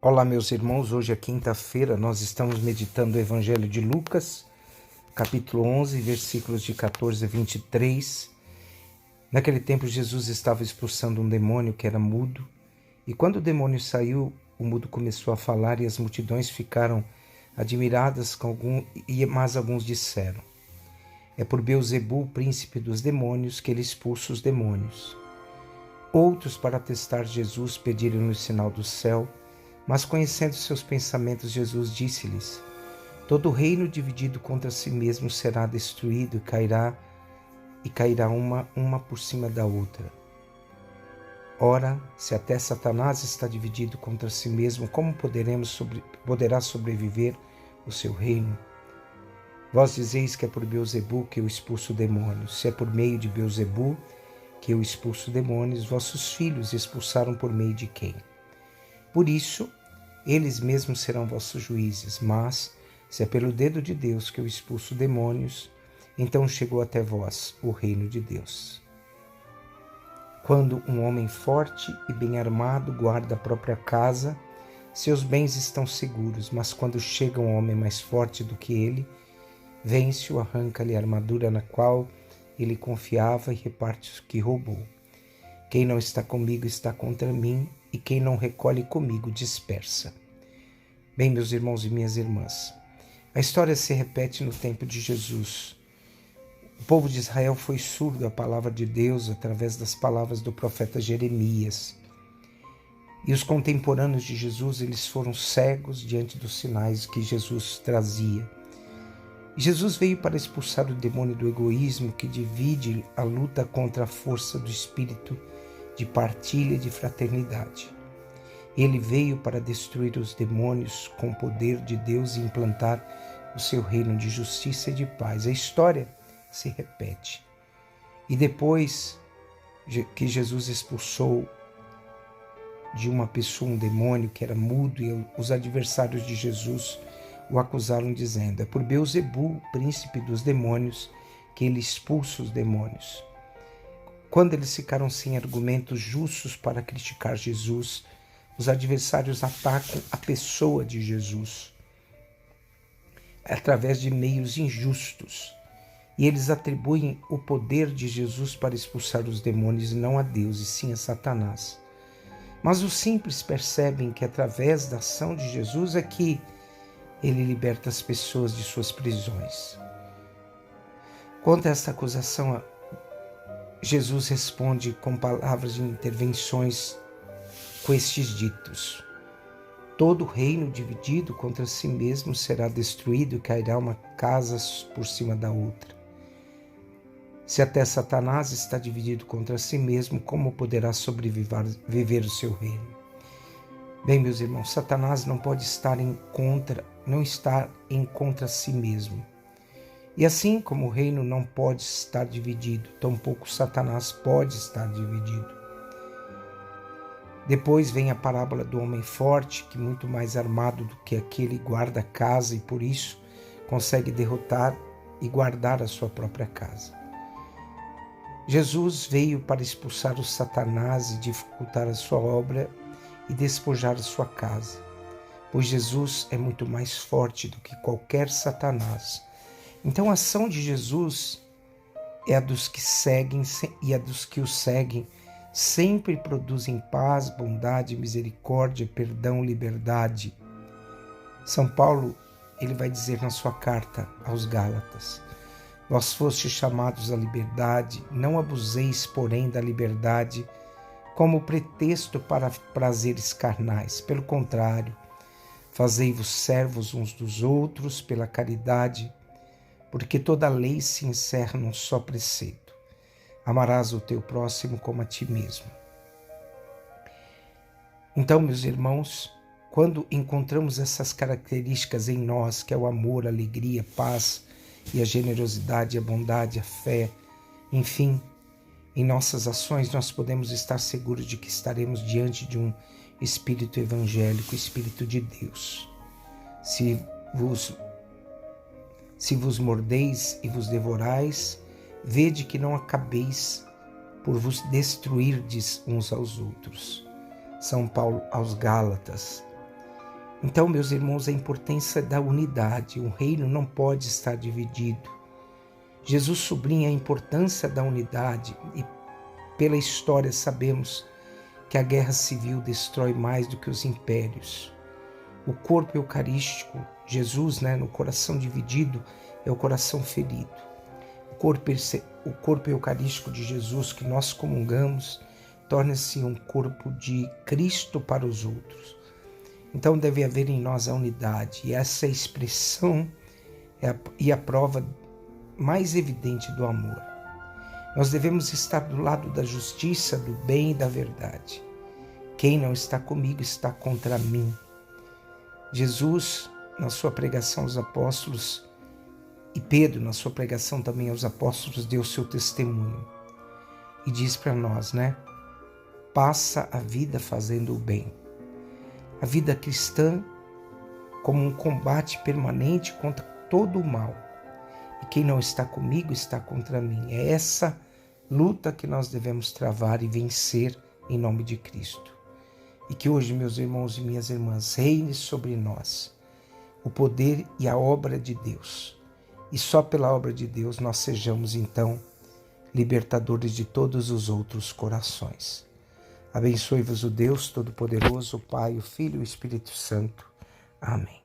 Olá, meus irmãos. Hoje é quinta-feira, nós estamos meditando o Evangelho de Lucas, capítulo 11, versículos de 14 a 23. Naquele tempo, Jesus estava expulsando um demônio que era mudo, e quando o demônio saiu, o mudo começou a falar e as multidões ficaram admiradas mas alguns disseram: é por Beelzebul, príncipe dos demônios, que ele expulsa os demônios. Outros, para testar Jesus, pediram-lhe o sinal do céu, mas conhecendo seus pensamentos, Jesus disse-lhes: todo reino dividido contra si mesmo será destruído e cairá uma por cima da outra. Ora, se até Satanás está dividido contra si mesmo, como poderá sobreviver o seu reino? Vós dizeis que é por Beelzebul que eu expulso demônios. Se é por meio de Beelzebul que eu expulso demônios, vossos filhos expulsaram por meio de quem? Por isso, eles mesmos serão vossos juízes. Mas, se é pelo dedo de Deus que eu expulso demônios, então chegou até vós o reino de Deus. Quando um homem forte e bem armado guarda a própria casa, seus bens estão seguros. Mas quando chega um homem mais forte do que ele, vence-o, arranca-lhe a armadura na qual ele confiava e reparte o que roubou. Quem não está comigo está contra mim, e quem não recolhe comigo dispersa. Bem, meus irmãos e minhas irmãs, a história se repete no tempo de Jesus. O povo de Israel foi surdo à palavra de Deus através das palavras do profeta Jeremias. E os contemporâneos de Jesus, eles foram cegos diante dos sinais que Jesus trazia. Jesus veio para expulsar o demônio do egoísmo que divide a luta contra a força do espírito de partilha e de fraternidade. Ele veio para destruir os demônios com o poder de Deus e implantar o seu reino de justiça e de paz. A história se repete. E depois que Jesus expulsou de uma pessoa um demônio que era mudo, e os adversários de Jesus o acusaram dizendo: é por Beelzebul, príncipe dos demônios, que ele expulsa os demônios. Quando eles ficaram sem argumentos justos para criticar Jesus, os adversários atacam a pessoa de Jesus através de meios injustos. E eles atribuem o poder de Jesus para expulsar os demônios não a Deus, e sim a Satanás. Mas os simples percebem que através da ação de Jesus é que ele liberta as pessoas de suas prisões. Quanto a esta acusação, Jesus responde com palavras de intervenções com estes ditos: todo reino dividido contra si mesmo será destruído e cairá uma casa por cima da outra. Se até Satanás está dividido contra si mesmo, como poderá sobreviver o seu reino? Bem, meus irmãos, Satanás não pode estar não está em contra si mesmo. E assim como o reino não pode estar dividido, tampouco Satanás pode estar dividido. Depois vem a parábola do homem forte, que muito mais armado do que aquele guarda a casa e por isso consegue derrotar e guardar a sua própria casa. Jesus veio para expulsar o Satanás e dificultar a sua obra e despojar a sua casa, pois Jesus é muito mais forte do que qualquer Satanás. Então a ação de Jesus é a dos que seguem e a dos que o seguem sempre produzem paz, bondade, misericórdia, perdão, liberdade. São Paulo, ele vai dizer na sua carta aos Gálatas: vós fostes chamados à liberdade, não abuseis, porém, da liberdade como pretexto para prazeres carnais. Pelo contrário, fazei-vos servos uns dos outros pela caridade, porque toda a lei se encerra num só preceito: amarás o teu próximo como a ti mesmo. Então, meus irmãos, quando encontramos essas características em nós, que é o amor, a alegria, a paz e a generosidade, a bondade, a fé, enfim, em nossas ações nós podemos estar seguros de que estaremos diante de um Espírito evangélico, Espírito de Deus. Se vos mordeis e vos devorais, vede que não acabeis por vos destruirdes uns aos outros. São Paulo aos Gálatas. Então, meus irmãos, a importância da unidade. O reino não pode estar dividido. Jesus sublinha a importância da unidade e pela história sabemos que a guerra civil destrói mais do que os impérios. O corpo eucarístico, Jesus, no coração dividido, é o coração ferido. O corpo eucarístico de Jesus que nós comungamos torna-se um corpo de Cristo para os outros. Então deve haver em nós a unidade, e essa expressão é a prova mais evidente do amor. Nós devemos estar do lado da justiça, do bem e da verdade. Quem não está comigo está contra mim. Jesus, na sua pregação aos apóstolos, e Pedro, na sua pregação também aos apóstolos, deu seu testemunho. E diz para nós, passa a vida fazendo o bem. A vida cristã como um combate permanente contra todo o mal. E quem não está comigo está contra mim. É essa luta que nós devemos travar e vencer em nome de Cristo. E que hoje, meus irmãos e minhas irmãs, reine sobre nós o poder e a obra de Deus. E só pela obra de Deus nós sejamos, então, libertadores de todos os outros corações. Abençoe-vos o Deus Todo-Poderoso, o Pai, o Filho e o Espírito Santo. Amém.